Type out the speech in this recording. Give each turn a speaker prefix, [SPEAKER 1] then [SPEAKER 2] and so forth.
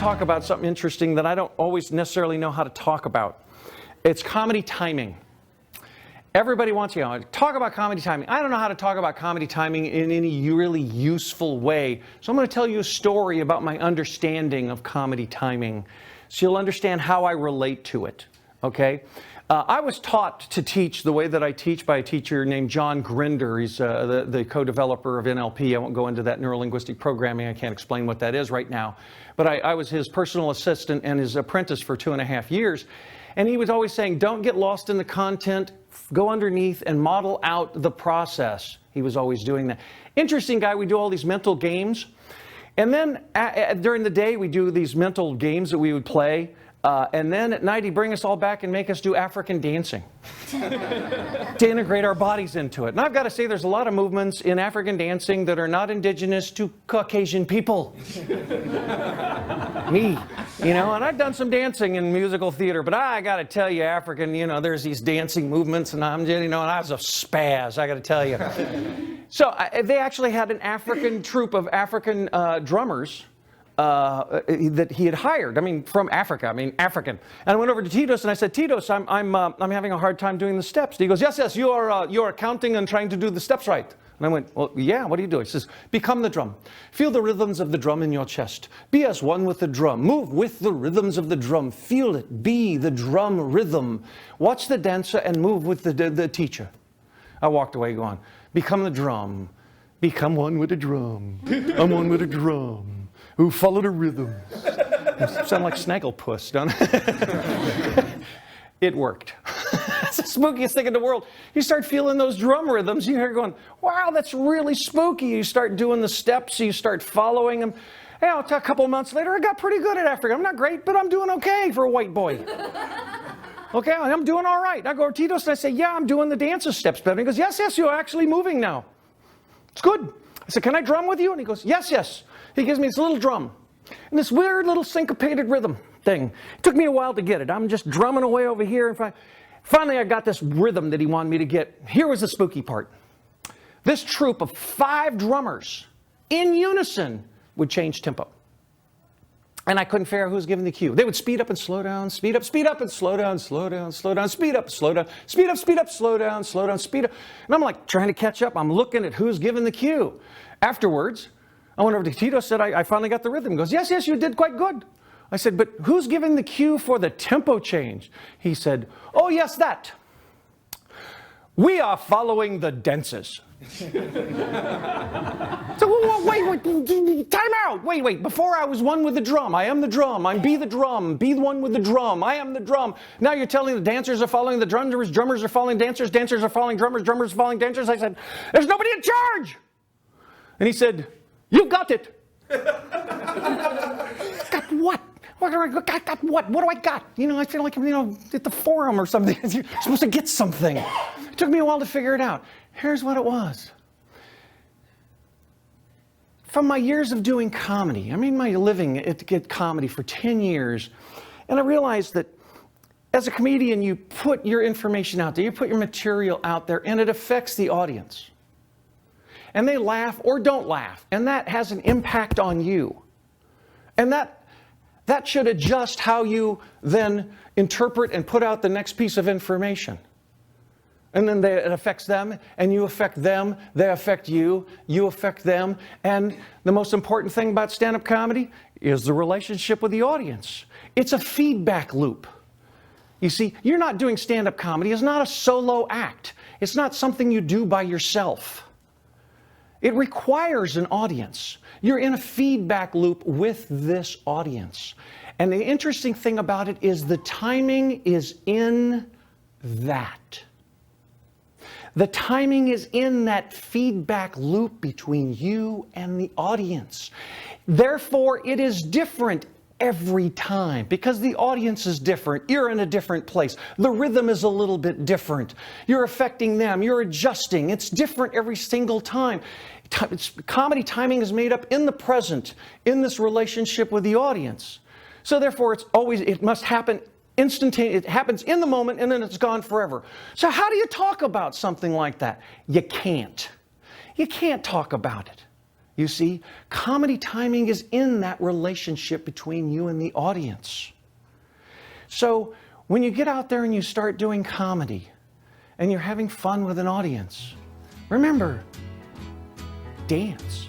[SPEAKER 1] talk about something interesting that I don't always necessarily know how to talk about. It's comedy timing. Everybody wants to talk about comedy timing. I don't know how to talk about comedy timing in any really useful way. So I'm going to tell you a story about my understanding of comedy timing, so you'll understand how I relate to it. Okay? I was taught to teach the way that I teach by a teacher named John Grinder. He's the co-developer of NLP. I won't go into that neuro-linguistic programming. I can't explain what that is right now. But I was his personal assistant and his apprentice for 2.5 years. And he was always saying, don't get lost in the content, go underneath and model out the process. He was always doing that. Interesting guy. We do all these mental games. And then during the day, we do these mental games that we would play. And then at night, he'd bring us all back and make us do African dancing to integrate our bodies into it. And I've got to say, there's a lot of movements in African dancing that are not indigenous to Caucasian people. Me, and I've done some dancing in musical theater, but I got to tell you, African, there's these dancing movements, and I'm just, and I was a spaz, I got to tell you. So they actually had an African troupe of African drummers that he had hired. From Africa. African. And I went over to Titos and I said, Titos, I'm having a hard time doing the steps. And he goes, yes, you are counting and trying to do the steps right. And I went, well, yeah, what do you do? He says, become the drum. Feel the rhythms of the drum in your chest. Be as one with the drum. Move with the rhythms of the drum. Feel it. Be the drum rhythm. Watch the dancer and move with the teacher. I walked away going, become the drum. Become one with the drum. I'm one with the drum. Who follow the rhythm. Sound like Snagglepuss, don't it? It worked. It's the spookiest thing in the world. You start feeling those drum rhythms, you hear going, wow, that's really spooky. You start doing the steps, you start following them. A couple months later, I got pretty good at Africa. I'm not great, but I'm doing okay for a white boy. Okay, I'm doing all right. I go to Titos and I say, yeah, I'm doing the dancer steps better. He goes, yes, you're actually moving now. It's good. I said, can I drum with you? And he goes, yes. He gives me this little drum and this weird little syncopated rhythm thing. It took me a while to get it. I'm just drumming away over here. And finally, I got this rhythm that he wanted me to get. Here was the spooky part. This troupe of 5 drummers in unison would change tempo. And I couldn't figure out who was giving the cue. They would speed up and slow down, speed up and slow down, slow down, slow down, speed up, slow down, speed up, slow down, speed up. And I'm like trying to catch up. I'm looking at who's giving the cue. Afterwards, I went over to Tito, said, I finally got the rhythm. He goes, yes, you did quite good. I said, but who's giving the cue for the tempo change? He said, oh, yes, that. We are following the dancers. So, wait, time out. Wait. Before I was one with the drum. I am the drum. I'm be the drum. Be the one with the drum. I am the drum. Now you're telling the dancers are following the drummers. Drummers are following dancers. Dancers are following drummers. Drummers are following dancers. I said, there's nobody in charge. And he said, you got it. Got what? Got what? What do I got? I feel like I'm, at the forum or something. You're supposed to get something. It took me a while to figure it out. Here's what it was. From my years of doing comedy, my living at comedy for 10 years, and I realized that as a comedian, you put your information out there, you put your material out there, and it affects the audience. And they laugh or don't laugh, and that has an impact on you. And that should adjust how you then interpret and put out the next piece of information. And then it affects them, and you affect them, they affect you, you affect them. And the most important thing about stand-up comedy is the relationship with the audience. It's a feedback loop. You see, you're not doing stand-up comedy. It's not a solo act. It's not something you do by yourself. It requires an audience. You're in a feedback loop with this audience. And the interesting thing about it is the timing is in that. The timing is in that feedback loop between you and the audience. Therefore, it is different every time because the audience is different. You're in a different place. The rhythm is a little bit different. You're affecting them. You're adjusting. It's different every single time. Comedy timing is made up in the present, in this relationship with the audience. So therefore, it must happen instantaneous. It happens in the moment and then it's gone forever. So how do you talk about something like that? You can't. You can't talk about it. You see, comedy timing is in that relationship between you and the audience. So when you get out there and you start doing comedy and you're having fun with an audience, remember, dance.